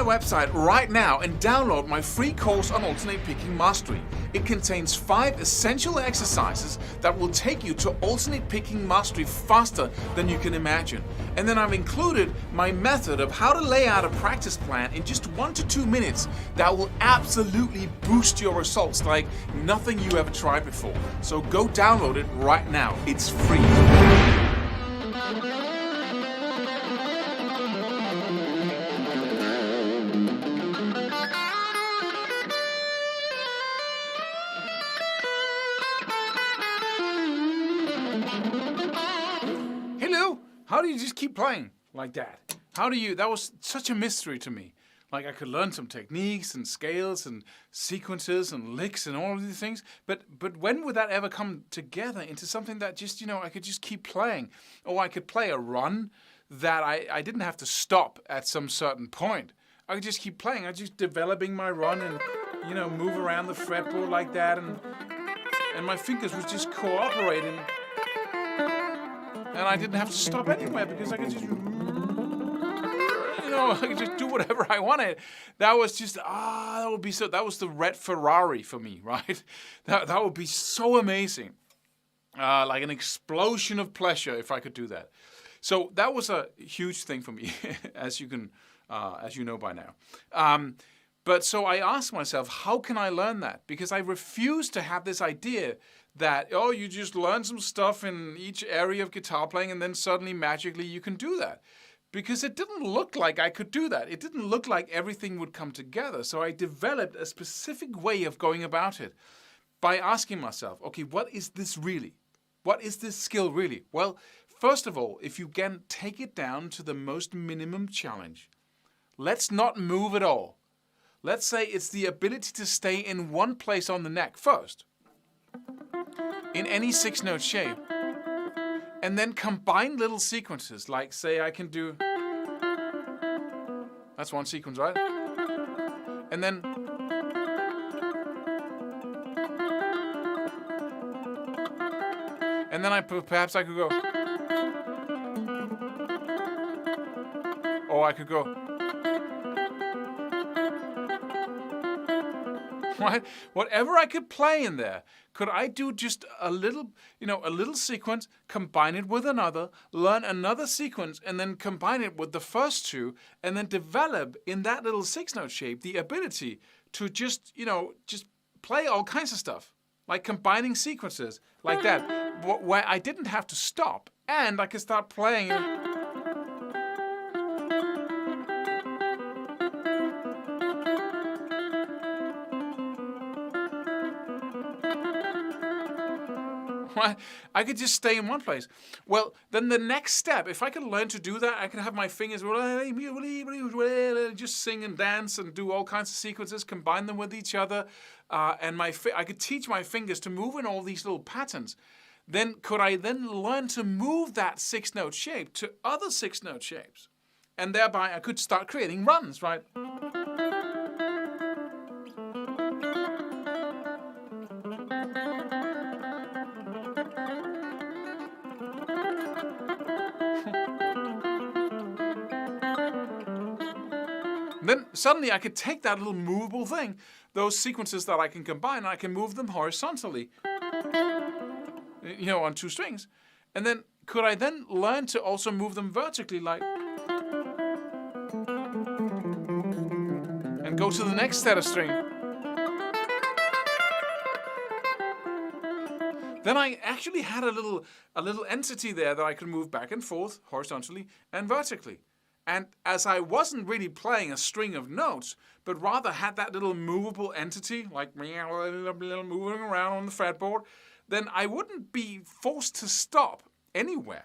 my website right now and download my free course on alternate picking mastery. It contains 5 essential exercises that will take you to alternate picking mastery faster than you can imagine. And then I've included my method of how to lay out a practice plan in just 1 to 2 minutes that will absolutely boost your results like nothing you ever tried before. So go download it right now. It's free. How do you just keep playing like that? That was such a mystery to me. Like I could learn some techniques and scales and sequences and licks and all of these things, but when would that ever come together into something that just, I could just keep playing? Or I could play a run that I didn't have to stop at some certain point. I could just keep playing. I was just developing my run and, move around the fretboard like that, and my fingers was just cooperating. And I didn't have to stop anywhere because I could just, I could just do whatever I wanted. That was just, that was the red Ferrari for me, right? That would be so amazing. Like an explosion of pleasure if I could do that. So that was a huge thing for me, as you know by now. But so I asked myself, how can I learn that? Because I refused to have this idea that, you just learn some stuff in each area of guitar playing and then suddenly magically you can do that. Because it didn't look like I could do that. It didn't look like everything would come together. So I developed a specific way of going about it by asking myself, okay, what is this really? What is this skill really? Well, first of all, if you can take it down to the most minimum challenge, let's not move at all. Let's say it's the ability to stay in one place on the neck first, in any 6-note shape, and then combine little sequences, like say I can do, that's one sequence, right? And then, perhaps I could go, or I could go, right? Whatever I could play in there, could I do just a little sequence, combine it with another, learn another sequence, and then combine it with the first two, and then develop in that little 6-note shape the ability to just play all kinds of stuff, like combining sequences like that, where I didn't have to stop, and I could start playing. I could just stay in one place. Well, then the next step, if I could learn to do that, I could have my fingers just sing and dance and do all kinds of sequences, combine them with each other, and I could teach my fingers to move in all these little patterns. Then could I then learn to move that 6-note shape to other 6-note shapes? And thereby I could start creating runs, right? Then suddenly I could take that little movable thing, those sequences that I can combine, and I can move them horizontally, on 2 strings. And then could I then learn to also move them vertically, like, and go to the next set of string. Then I actually had a little entity there that I could move back and forth horizontally and vertically. And as I wasn't really playing a string of notes, but rather had that little movable entity, like moving around on the fretboard, then I wouldn't be forced to stop anywhere.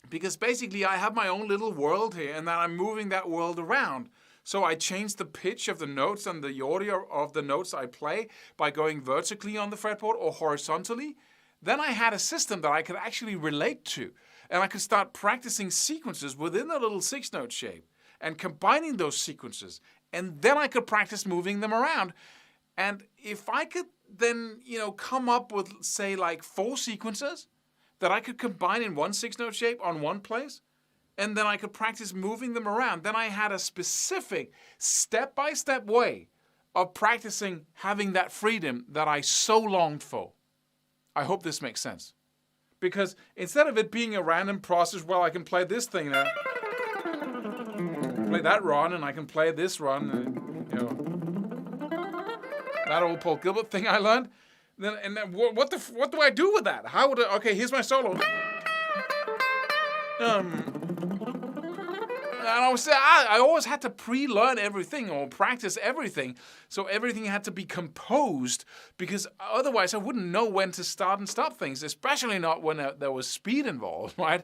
Because basically I have my own little world here, and then I'm moving that world around. So I changed the pitch of the notes and the audio of the notes I play by going vertically on the fretboard or horizontally. Then I had a system that I could actually relate to. And I could start practicing sequences within a little 6-note shape and combining those sequences. And then I could practice moving them around. And if I could then, come up with, say, like 4 sequences that I could combine in one 6-note shape on one place, and then I could practice moving them around. Then I had a specific step-by-step way of practicing having that freedom that I so longed for. I hope this makes sense. Because instead of it being a random process, well, I can play this thing now, play that run, and I can play this run, and, you know, that old Paul Gilbert thing I learned. Then what do I do with that? How would okay, here's my solo. And I always had to pre-learn everything or practice everything. So everything had to be composed, because otherwise I wouldn't know when to start and stop things, especially not when there was speed involved, right?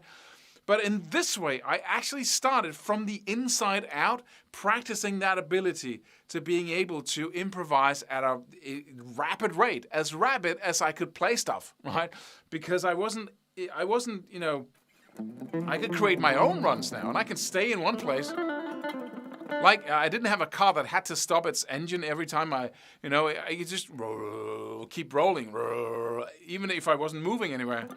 But in this way, I actually started from the inside out, practicing that ability to being able to improvise at a rapid rate, as rapid as I could play stuff, right? Because I wasn't, you know, I could create my own runs now, and I can stay in one place. Like, I didn't have a car that had to stop its engine every time I could just keep rolling, even if I wasn't moving anywhere.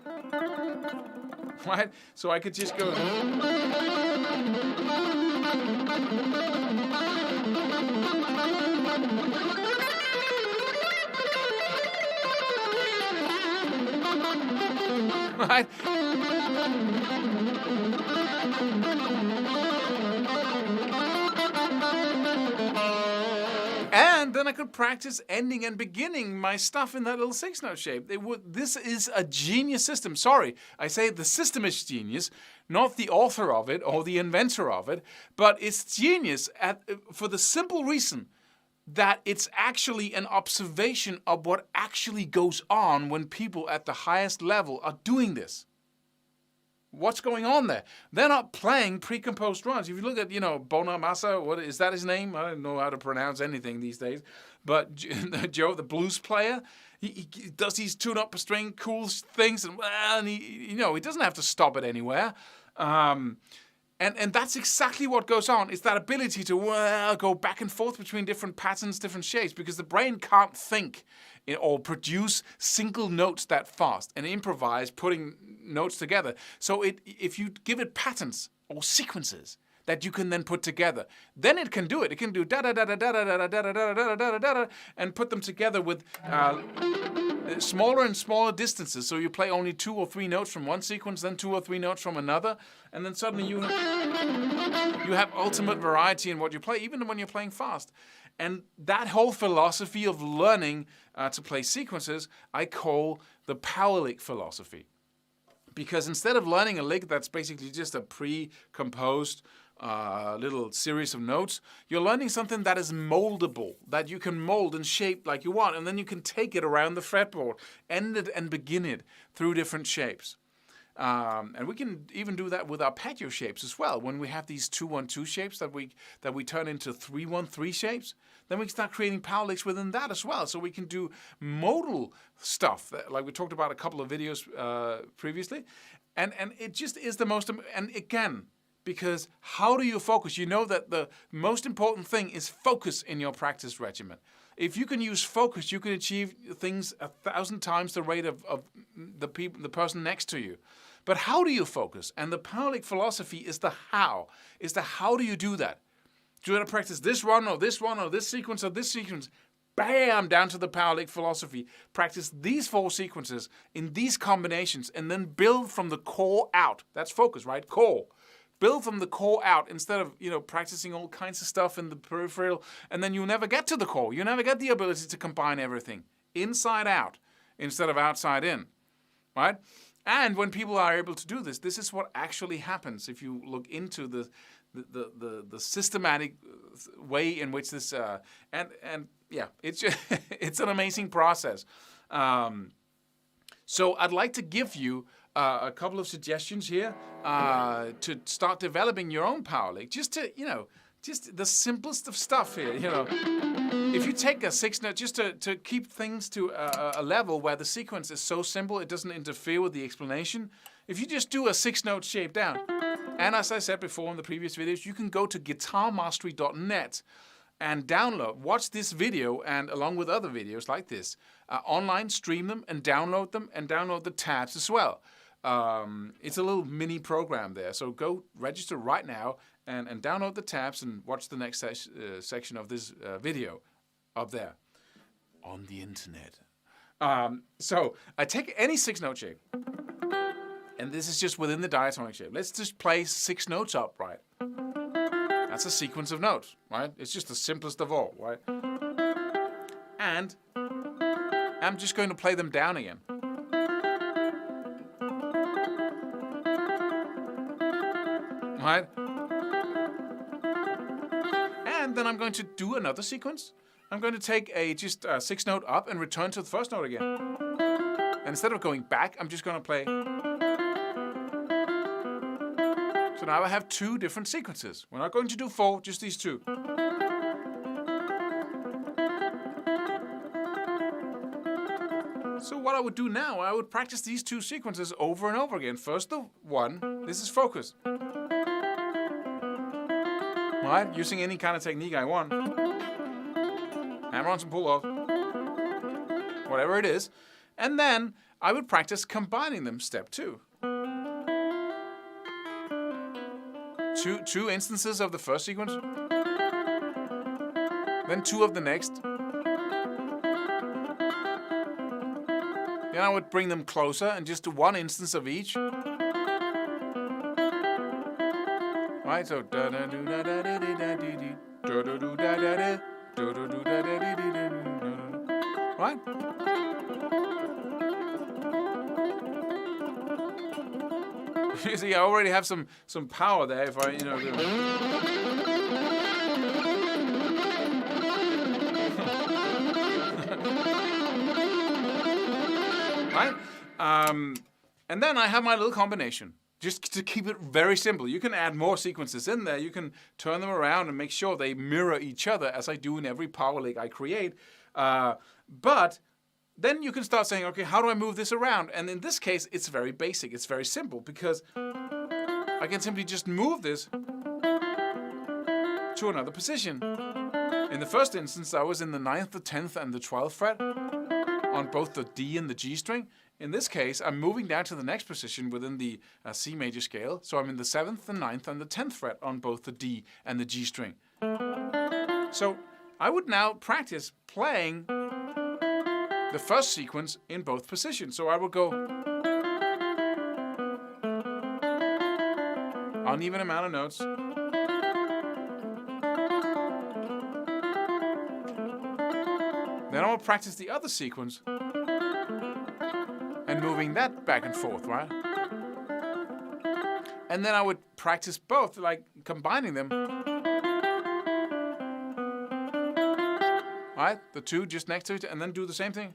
Right? So I could just go. Right? And then I could practice ending and beginning my stuff in that little 6-note shape. This is a genius system. Sorry, I say the system is genius, not the author of it or the inventor of it, but it's genius for the simple reason that it's actually an observation of what actually goes on when people at the highest level are doing this. What's going on there? They're not playing pre-composed runs. If you look at, Bonamassa, what is that his name? I don't know how to pronounce anything these days. But Joe, the blues player, he does these tune-up string, cool things, and he doesn't have to stop it anywhere. And that's exactly what goes on. It's that ability to go back and forth between different patterns, different shapes, because the brain can't think or produce single notes that fast and improvise putting notes together. So if you give it patterns or sequences that you can then put together, then it can do it. It can do da da da da da da da da da da da da da da and put them together with smaller and smaller distances. So you play only 2 or 3 notes from one sequence, then 2 or 3 notes from another, and then suddenly you have ultimate variety in what you play, even when you're playing fast. And that whole philosophy of learning to play sequences, I call the power lick philosophy. Because instead of learning a lick that's basically just a pre-composed little series of notes, you're learning something that is moldable, that you can mold and shape like you want, and then you can take it around the fretboard, end it and begin it through different shapes. And we can even do that with arpeggio shapes as well. When we have these 2-1-2 shapes that we turn into 3-1-3 shapes, then we can start creating power licks within that as well. So we can do modal stuff, like we talked about a couple of videos previously. And it just is the most, and again, because how do you focus? You know that the most important thing is focus in your practice regimen. If you can use focus, you can achieve things 1,000 times the rate of the person next to you. But how do you focus? And the power lick philosophy is the how. How do you do that? Do you want to practice this run or this one or this sequence or this sequence? Bam, down to the power lick philosophy. Practice these 4 sequences in these combinations and then build from the core out. That's focus, right? Core. Build from the core out instead of, practicing all kinds of stuff in the peripheral, and then you'll never get to the core. You never get the ability to combine everything inside out instead of outside in, right? And when people are able to do this, this is what actually happens if you look into the systematic way in which this it's it's an amazing process. So I'd like to give you a couple of suggestions here to start developing your own power lick. Just the simplest of stuff here. If you take a 6-note, just to keep things to a level where the sequence is so simple it doesn't interfere with the explanation. If you just do a 6-note shape down, and as I said before in the previous videos, you can go to guitarmastery.net and watch this video, and along with other videos like this, online, stream them and download the tabs as well. It's a little mini program there. So go register right now and download the tabs and watch the next section of this video up there on the internet. So I take any 6-note shape, and this is just within the diatonic shape. Let's just play 6 notes up, right? That's a sequence of notes, right? It's just the simplest of all, right? And I'm just going to play them down again. Right? And then I'm going to do another sequence. I'm going to take a 6-note up and return to the first note again. And instead of going back, I'm just going to play. So now I have 2 different sequences. We're not going to do 4, just these 2. So what I would do now, I would practice these 2 sequences over and over again. First the one, this is focus. Right? Using any kind of technique I want. Hammer-ons and pull-off. Whatever it is. And then I would practice combining them, step 2. Two instances of the first sequence. Then 2 of the next. Then I would bring them closer and just do 1 instance of each. Right, so da da do da da da da da da da do da da da da da do da da da da. Right? You see, I already have some power there. If I, right? And then I have my little combination. Just to keep it very simple. You can add more sequences in there. You can turn them around and make sure they mirror each other, as I do in every power lick I create. But then you can start saying, okay, how do I move this around? And in this case, it's very basic. It's very simple because I can simply just move this to another position. In the first instance, I was in the 9th, the 10th, and the 12th fret on both the D and the G string. In this case, I'm moving down to the next position within the C major scale. So I'm in the 7th, the 9th, and the 10th fret on both the D and the G string. So I would now practice playing the first sequence in both positions. So I will go uneven amount of notes. Then I will practice the other sequence and moving that back and forth, right? And then I would practice both, like combining them. Right? The 2 just next to it, and then do the same thing.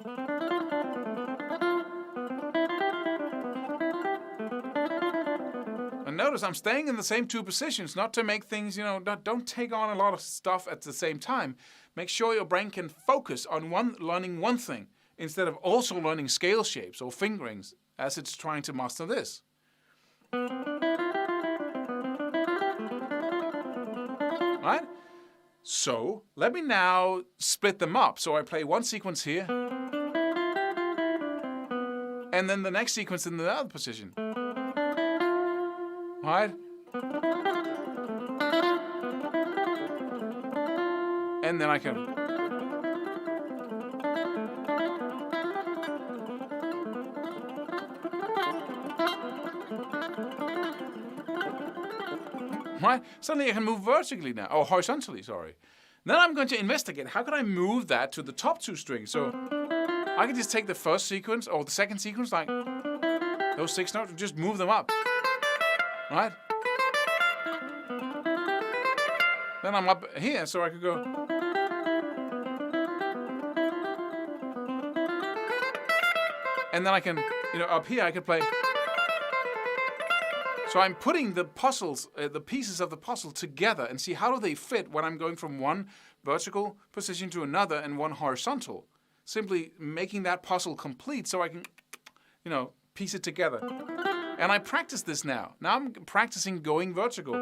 And notice I'm staying in the same 2 positions, not to make things, don't take on a lot of stuff at the same time. Make sure your brain can focus on learning one thing, instead of also learning scale shapes or fingerings as it's trying to master this. Right? So let me now split them up. So I play one sequence here, and then the next sequence in the other position. Right? And then I can... Right? Suddenly I can move vertically now, or horizontally, sorry. Then I'm going to investigate, how can I move that to the top 2 strings? So I can just take the first sequence, or the second sequence, like those 6 notes, and just move them up. Right? Then I'm up here, so I could go. And then I can, up here I could play. So I'm putting the puzzles, the pieces of the puzzle together and see how do they fit when I'm going from one vertical position to another and one horizontal. Simply making that puzzle complete so I can, piece it together. And I practice this now. Now I'm practicing going vertical.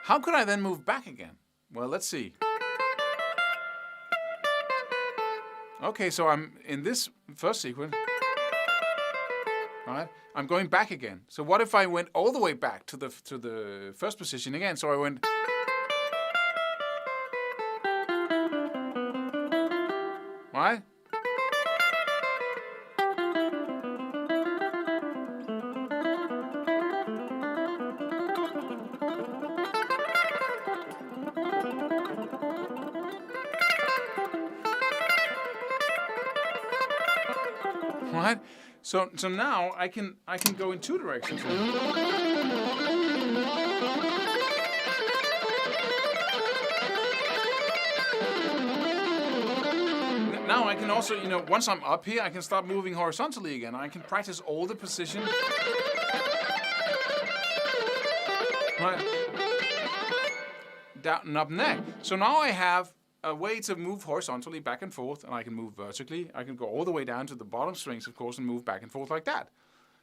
How could I then move back again? Well, let's see. Okay, so I'm in this first sequence. Right? I'm going back again. So what if I went all the way back to the first position again? So I went. Right? Right? So now I can go in two directions. Now I can also, once I'm up here, I can start moving horizontally again. I can practice all the positions. Right. Down and up neck. So now I have a way to move horizontally back and forth, and I can move vertically. I can go all the way down to the bottom strings, of course, and move back and forth like that.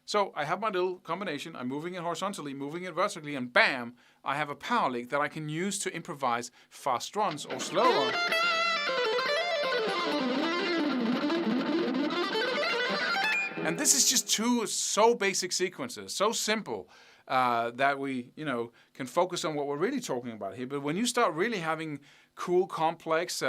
So I have my little combination. I'm moving it horizontally, moving it vertically, and bam, I have a power lick that I can use to improvise fast runs or slower. And this is just two so basic sequences, so simple, that we, can focus on what we're really talking about here. But when you start really having cool, complex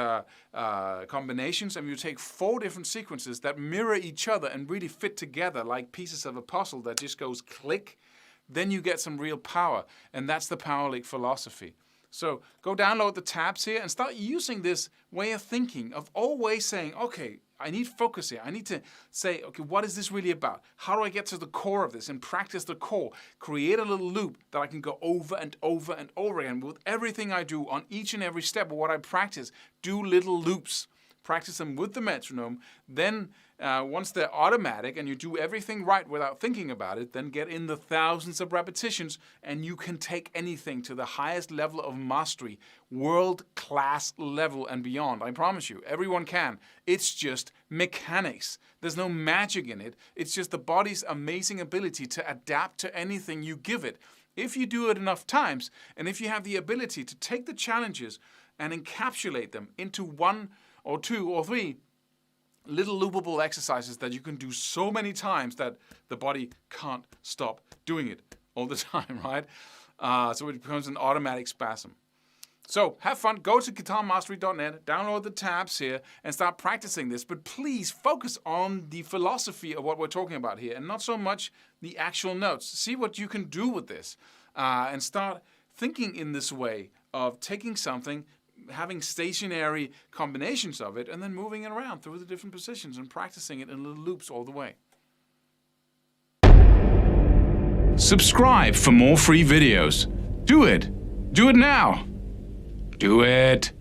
combinations, and you take 4 different sequences that mirror each other and really fit together like pieces of a puzzle that just goes click, then you get some real power. And that's the power lick philosophy. So go download the tabs here and start using this way of thinking, of always saying, okay, I need focus here. I need to say, okay, what is this really about? How do I get to the core of this and practice the core? Create a little loop that I can go over and over and over again with everything I do on each and every step of what I practice. Do little loops. Practice them with the metronome. Then once they're automatic and you do everything right without thinking about it, then get in the thousands of repetitions and you can take anything to the highest level of mastery, world-class level and beyond. I promise you, everyone can. It's just mechanics. There's no magic in it. It's just the body's amazing ability to adapt to anything you give it. If you do it enough times, and if you have the ability to take the challenges and encapsulate them into 1 or 2 or 3 little loopable exercises that you can do so many times that the body can't stop doing it all the time, right? So it becomes an automatic spasm. So have fun. Go to guitarmastery.net, download the tabs here, and start practicing this. But please focus on the philosophy of what we're talking about here, and not so much the actual notes. See what you can do with this, and start thinking in this way of taking something, having stationary combinations of it, and then moving it around through the different positions and practicing it in little loops all the way. Subscribe for more free videos. Do it. Do it now. Do it.